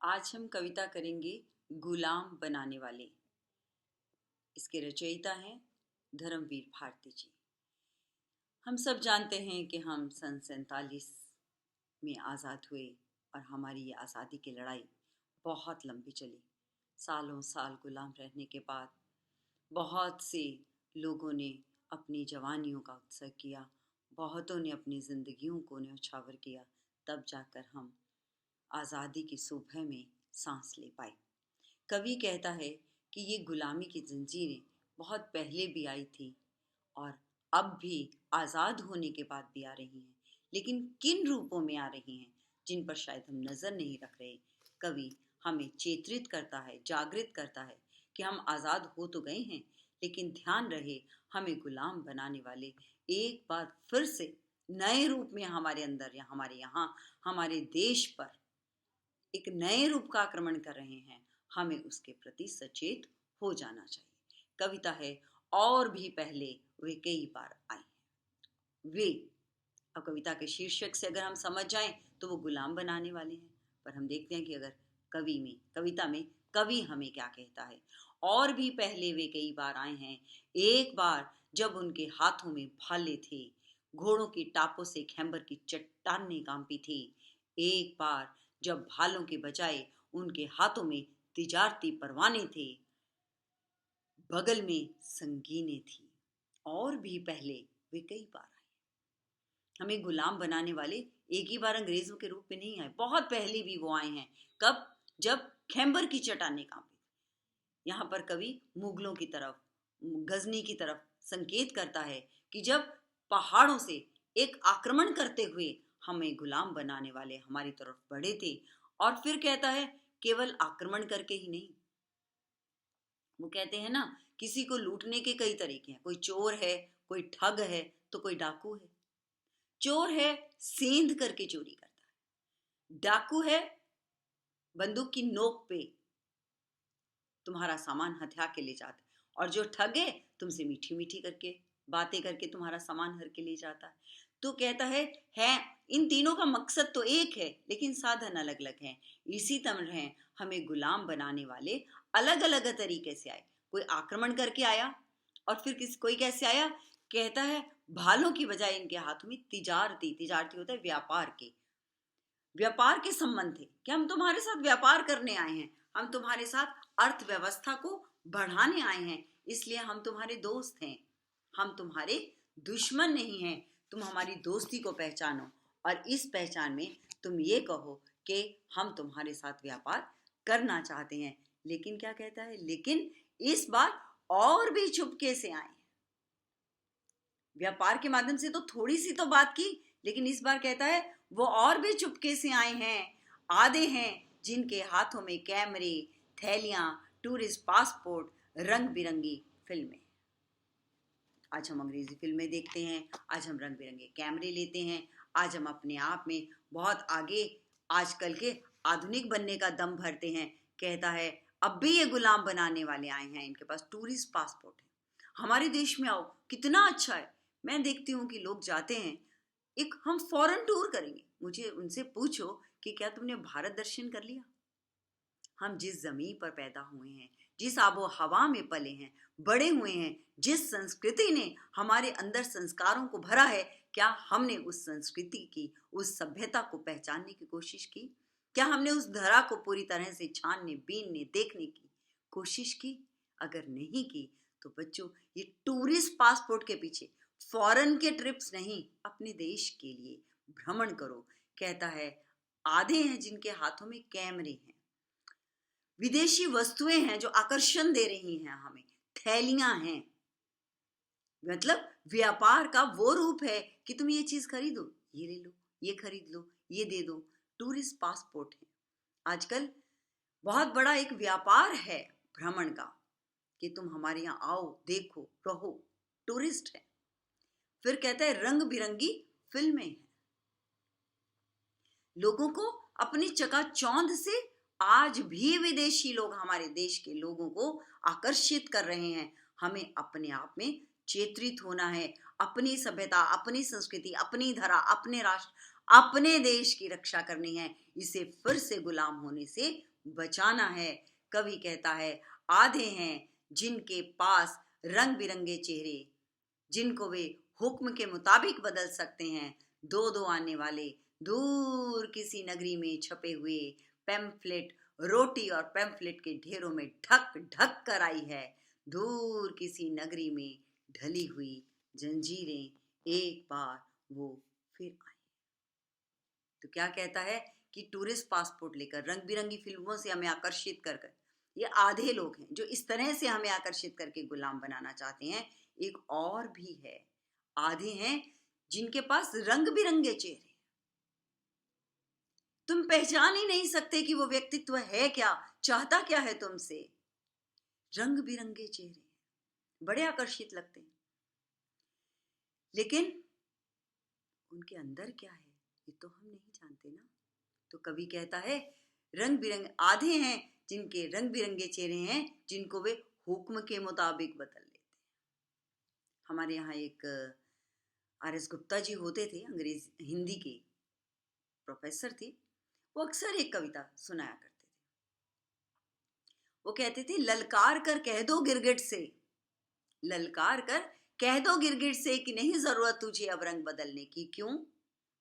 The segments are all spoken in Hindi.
आज हम कविता करेंगे गुलाम बनाने वाले। इसके रचयिता हैं धर्मवीर भारती जी। हम सब जानते हैं कि हम सन 47 में आज़ाद हुए और हमारी ये आज़ादी की लड़ाई बहुत लंबी चली। सालों साल गुलाम रहने के बाद बहुत से लोगों ने अपनी जवानियों का उत्सव किया, बहुतों ने अपनी ज़िंदगियों को न्यौछावर किया, तब जाकर हम आज़ादी की सुबह में सांस ले पाए। कवि कहता है कि ये गुलामी की जंजीरें बहुत पहले भी आई थी और अब भी आज़ाद होने के बाद भी आ रही हैं, लेकिन किन रूपों में आ रही हैं जिन पर शायद हम नज़र नहीं रख रहे। कवि हमें चेतित करता है, जागृत करता है कि हम आज़ाद हो तो गए हैं, लेकिन ध्यान रहे हमें गुलाम बनाने वाले एक बार फिर से नए रूप में हमारे अंदर या हमारे यहाँ हमारे देश पर एक नए रूप का आक्रमण कर रहे हैं। हमें उसके प्रति सचेत हो जाना चाहिए। कविता है और भी पहले वे कई बार आए हैं। वे, अब कविता के शीर्षक से अगर हम समझ जाएं तो वो गुलाम बनाने वाले हैं, पर हम देखते हैं कि अगर कविता में कवि हमें क्या कहता है। और भी पहले वे कई बार आए हैं, एक बार जब उनके हाथों में भाले थे, घोड़ों की टापों से खैबर की चट्टानें कांपी थी। एक बार जब भालों के बजाय उनके हाथों में तिजारती परवाने थे, बगल में संगीनें थी। और भी पहले वे कई बार आए। हमें गुलाम बनाने वाले एक ही बार अंग्रेजों के रूप में नहीं आए, बहुत पहले भी वो आए हैं। कब? जब खैबर की चट्टानें कांपी। यहाँ पर कवि मुगलों की तरफ, गजनी की तरफ संकेत करता है कि जब पहाड़ों से एक आक्रमण करते हुए हमें गुलाम बनाने वाले हमारी तरफ बढ़े थे। और फिर कहता है केवल आक्रमण करके ही नहीं, वो कहते हैं ना, किसी को लूटने के कई तरीके हैं। कोई चोर है, कोई ठग है, तो कोई डाकू है। चोर है सेंध करके चोरी करता है, डाकू है बंदूक की नोक पे तुम्हारा सामान हथिया के ले जाता है, और जो ठग है तुमसे मीठी मीठी करके बातें करके तुम्हारा सामान हर के ले जाता है। तो कहता है इन तीनों का मकसद तो एक है, लेकिन साधन अलग अलग हैं। इसी तरह हमें गुलाम बनाने वाले अलग अलग तरीके से आए। कोई आक्रमण करके आया, और फिर कोई कैसे आया। कहता है भालों की बजाय इनके हाथों में तिजारती होता है व्यापार के संबंध थे कि हम तुम्हारे साथ व्यापार करने आए हैं, हम तुम्हारे साथ अर्थव्यवस्था को बढ़ाने आए हैं, इसलिए हम तुम्हारे दोस्त हैं, हम तुम्हारे दुश्मन नहीं हैं। तुम हमारी दोस्ती को पहचानो और इस पहचान में तुम ये कहो कि हम तुम्हारे साथ व्यापार करना चाहते हैं। लेकिन क्या कहता है, लेकिन इस बार और भी चुपके से आए। व्यापार के माध्यम से तो थोड़ी सी तो बात की, लेकिन इस बार कहता है वो और भी चुपके से आए हैं। आधे हैं जिनके हाथों में कैमरे, थैलियां, टूरिस्ट पासपोर्ट, रंग बिरंगी फिल्में। आज हम अंग्रेजी फिल्में देखते हैं, आज हम रंग बिरंगे कैमरे लेते हैं, आज हम अपने आप में बहुत आगे आजकल के आधुनिक बनने का दम भरते हैं। कहता है अब भी ये गुलाम बनाने वाले आए हैं, इनके पास टूरिस्ट पासपोर्ट है, हमारे देश में आओ, कितना अच्छा है। मैं देखती हूँ कि लोग जाते हैं, एक हम फॉरेन टूर करेंगे, मुझे उनसे पूछो कि क्या तुमने भारत दर्शन कर लिया। हम जिस जमीन पर पैदा हुए हैं, जिस आबो हवा में पले हैं, बड़े हुए हैं, जिस संस्कृति ने हमारे अंदर संस्कारों को भरा है, क्या हमने उस संस्कृति की, उस सभ्यता को पहचानने की कोशिश की? क्या हमने उस धरा को पूरी तरह से छानने, बीनने, देखने की कोशिश की? अगर नहीं की तो बच्चों, ये टूरिस्ट पासपोर्ट के पीछे फॉरेन के ट्रिप्स नहीं, अपने देश के लिए भ्रमण करो। कहता है आधे हैं जिनके हाथों में कैमरे हैं, विदेशी वस्तुएं हैं जो आकर्षण दे रही हैं हमें, थैलियां हैं, मतलब व्यापार का वो रूप है कि तुम ये चीज खरीदो, ये ले लो, ये खरीद लो, ये दे दो। टूरिस्ट पासपोर्ट है आजकल बहुत बड़ा एक व्यापार है भ्रमण का, कि तुम हमारे यहाँ आओ, देखो, रहो, टूरिस्ट है। फिर कहता है रंग बिरंगी फिल्में हैं, लोगों को अपनी चकाचौंध से आज भी विदेशी लोग हमारे देश के लोगों को आकर्षित कर रहे हैं। हमें अपने आप में चेतरित होना है, अपनी सभ्यता, अपनी संस्कृति, अपनी धरा, अपने राष्ट्र, अपने देश की रक्षा करनी है। इसे फिर से गुलाम होने से बचाना है। कवि कहता है आधे हैं जिनके पास रंग बिरंगे चेहरे, जिनको वे हुक्म के मुताबिक बदल सकते हैं। दो दो आने वाले दूर किसी नगरी में छपे हुए पैम्फलेट रोटी और पैम्फलेट के ढेरों में ढक ढक कर आई है। दूर किसी नगरी में ढली हुई जंजीरें एक बार वो फिर आई। तो क्या कहता है कि टूरिस्ट पासपोर्ट लेकर रंग बिरंगी फिल्मों से हमें आकर्षित कर कर, ये आधे लोग हैं जो इस तरह से हमें आकर्षित करके गुलाम बनाना चाहते हैं। एक और भी है, आधे हैं जिनके पास रंग बिरंगे चेहरे, तुम पहचान ही नहीं सकते कि वो व्यक्तित्व है क्या, चाहता क्या है तुमसे। रंग बिरंगे चेहरे बड़े आकर्षित लगते हैं, लेकिन उनके अंदर क्या है ये तो हम नहीं जानते ना। तो कवि कहता है रंग बिरंगे आधे हैं जिनके रंग बिरंगे चेहरे हैं, जिनको वे हुक्म के मुताबिक बदल लेते हैं। हमारे यहाँ एक RS गुप्ता जी होते थे, अंग्रेजी हिंदी के प्रोफेसर थे। वो अक्सर एक कविता सुनाया करते थे। वो कहते थे ललकार कर कह दो गिरगिट से, ललकार कर कह दो गिरगिट से कि नहीं जरूरत तुझे अब रंग बदलने की। क्यों?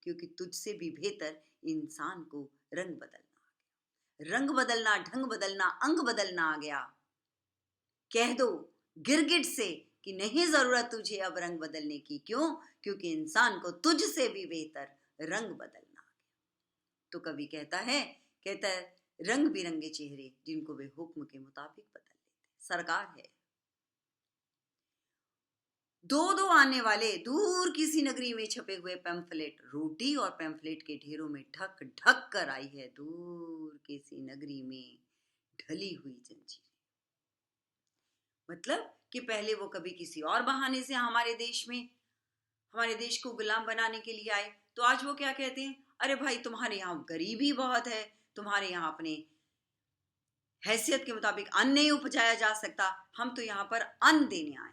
क्योंकि तुझसे भी बेहतर इंसान को रंग बदलना आ गया। रंग बदलना, ढंग बदलना, अंग बदलना आ गया। कह दो गिरगिट से कि नहीं जरूरत तुझे अब रंग बदलने की। क्यों? क्योंकि इंसान को तुझसे भी बेहतर रंग बदलना आ गया। तो कवि कहता है रंग बिरंगे चेहरे जिनको वे हुक्म के मुताबिक बदल लेते। सरकार है दो दो आने वाले दूर किसी नगरी में छपे हुए पैम्फलेट रोटी और पैम्फलेट के ढेरों में ढक ढक कर आई है। दूर किसी नगरी में ढली हुई जंजीरें। मतलब कि पहले वो कभी किसी और बहाने से हमारे देश को गुलाम बनाने के लिए आए, तो आज वो क्या कहते हैं, अरे भाई तुम्हारे यहाँ गरीबी बहुत है, तुम्हारे यहाँ अपने हैसियत के मुताबिक अन्न नहीं उपजाया जा सकता, हम तो यहाँ पर अन्न देने आए।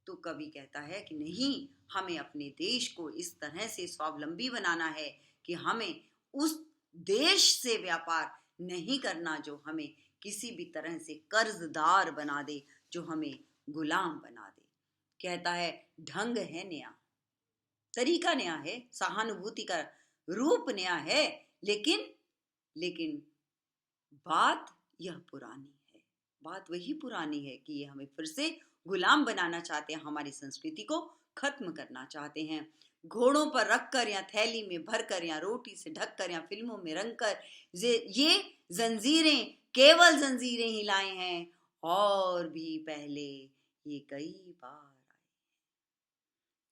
तो कवि कहता है कि नहीं, हमें अपने देश को इस तरह से स्वावलंबी बनाना है कि हमें उस देश से व्यापार नहीं करना जो हमें किसी भी तरह से कर्जदार बना दे, जो हमें गुलाम बना दे। कहता है ढंग है नया, तरीका नया है, सहानुभूति का रूप नया है, लेकिन बात यह पुरानी है। बात वही पुरानी है कि ये हमें फिर से गुलाम बनाना चाहते हैं, हमारी संस्कृति को खत्म करना चाहते हैं। घोड़ों पर रखकर या थैली में भरकर या रोटी से ढककर या फिल्मों में रंगकर ये जंजीरें केवल जंजीरें ही लाए हैं, और भी पहले ये कई बार आए।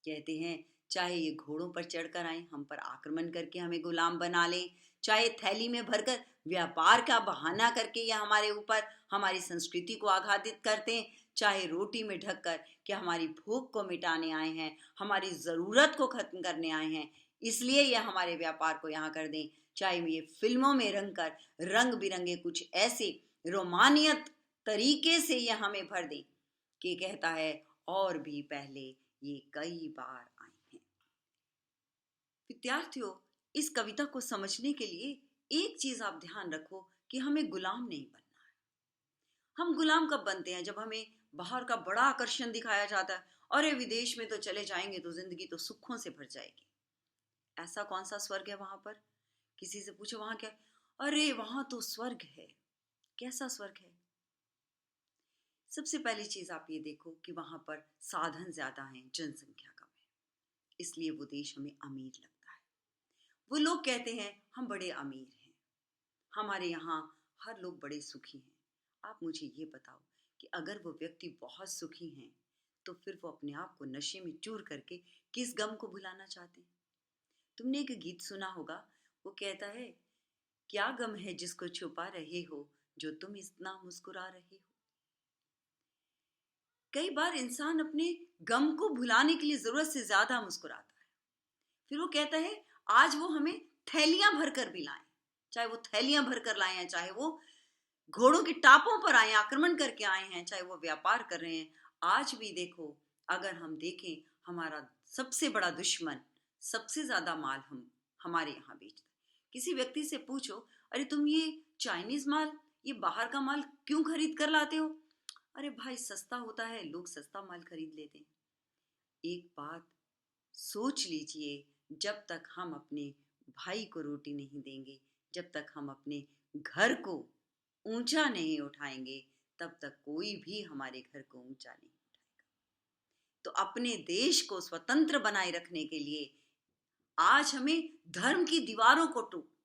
कहते हैं चाहे ये घोड़ों पर चढ़कर आए, हम पर आक्रमण करके हमें गुलाम बना ले, चाहे थैली में भरकर व्यापार का बहाना करके या हमारे ऊपर हमारी संस्कृति को आघातित करते हैं, चाहे रोटी में ढककर कि हमारी भूख को मिटाने आए हैं, हमारी ज़रूरत को खत्म करने आए हैं, इसलिए ये हमारे व्यापार को यहाँ कर दें, चाहे ये फिल्मों में रंग बिरंगे कुछ ऐसे रोमानियत तरीके से ये हमें भर दें कि कहता है और भी पहले ये कई बार आए हैं। विद्यार्थियों, इस कविता को समझने के लिए एक चीज आप ध्यान रखो कि हमें गुलाम नहीं बनना है। हम गुलाम कब बनते हैं? जब हमें बाहर का बड़ा आकर्षण दिखाया जाता है, अरे विदेश में तो चले जाएंगे तो जिंदगी तो सुखों से भर जाएगी। ऐसा कौन सा स्वर्ग है वहां पर? किसी से पूछो वहां क्या, अरे वहां तो स्वर्ग है। कैसा स्वर्ग है? सबसे पहली चीज आप ये देखो कि वहां पर साधन ज्यादा हैं, जनसंख्या कम है, इसलिए वो देश हमें अमीर लगता है। वो लोग कहते हैं हम बड़े अमीर हैं, हमारे यहाँ हर लोग बड़े सुखी हैं। आप मुझे ये बताओ कि अगर वो व्यक्ति बहुत सुखी हैं तो फिर वो अपने आप को नशे में चूर करके किस गम को भुलाना चाहते हैं? तुमने एक गीत सुना होगा, वो कहता है क्या गम है जिसको छुपा रहे हो, जो तुम इतना मुस्कुरा रहे हो। कई बार इंसान अपने गम को भुलाने के लिए जरूरत से ज्यादा मुस्कुराता है। फिर वो कहता है आज वो हमें थैलियां भरकर भी लाएं, चाहे वो थैलियां भरकर लाए हैं, चाहे वो घोड़ों के टापों पर आए, आक्रमण करके आए हैं, चाहे वो व्यापार कर रहे हैं। आज भी देखो, अगर हम देखें, हमारा सबसे बड़ा दुश्मन सबसे ज्यादा माल हमारे यहाँ बेचता है। किसी व्यक्ति से पूछो, अरे तुम ये चाइनीज माल ये बाहर का माल क्यों खरीद कर लाते हो? अरे भाई, सस्ता होता है, लोग सस्ता माल खरीद लेते हैं। एक बात सोच लीजिए, जब तक हम अपने भाई को रोटी नहीं देंगे, जब तक हम अपने घर को ऊंचा नहीं उठाएंगे, तब तक कोई भी हमारे घर को ऊंचा नहीं उठाएगा। तो अपने देश को स्वतंत्र बनाए रखने के लिए आज हमें धर्म की दीवारों को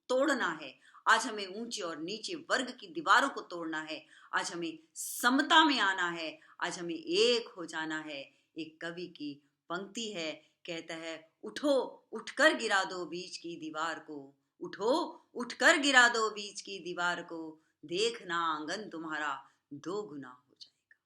तोड़ना है। आज हमें ऊंचे और नीचे वर्ग की दीवारों को तोड़ना है। आज हमें समता में आना है। आज हमें एक हो जाना है। एक कवि की पंक्ति है, कहता है, उठो उठकर गिरा दो बीच की दीवार को, उठो उठकर गिरा दो बीच की दीवार को, देखना आंगन तुम्हारा दो गुना हो जाएगा।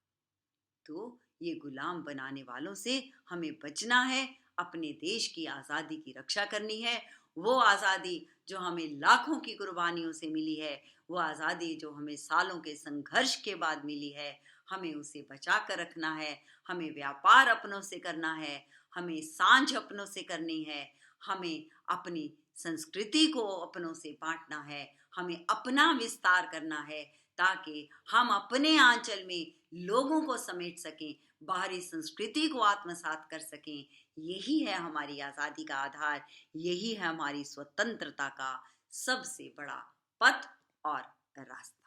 तो ये गुलाम बनाने वालों से हमें बचना है। अपने देश की आज़ादी की रक्षा करनी है। वो आज़ादी जो हमें लाखों की कुर्बानियों से मिली है, वो आज़ादी जो हमें सालों के संघर्ष के बाद मिली है, हमें उसे बचा कर रखना है। हमें व्यापार अपनों से करना है, हमें सांझ अपनों से करनी है, हमें अपनी संस्कृति को अपनों से बांटना है, हमें अपना विस्तार करना है, ताकि हम अपने आंचल में लोगों को समेट सकें, बाहरी संस्कृति को आत्मसात कर सकें। यही है हमारी आज़ादी का आधार, यही है हमारी स्वतंत्रता का सबसे बड़ा पथ और रास्ता।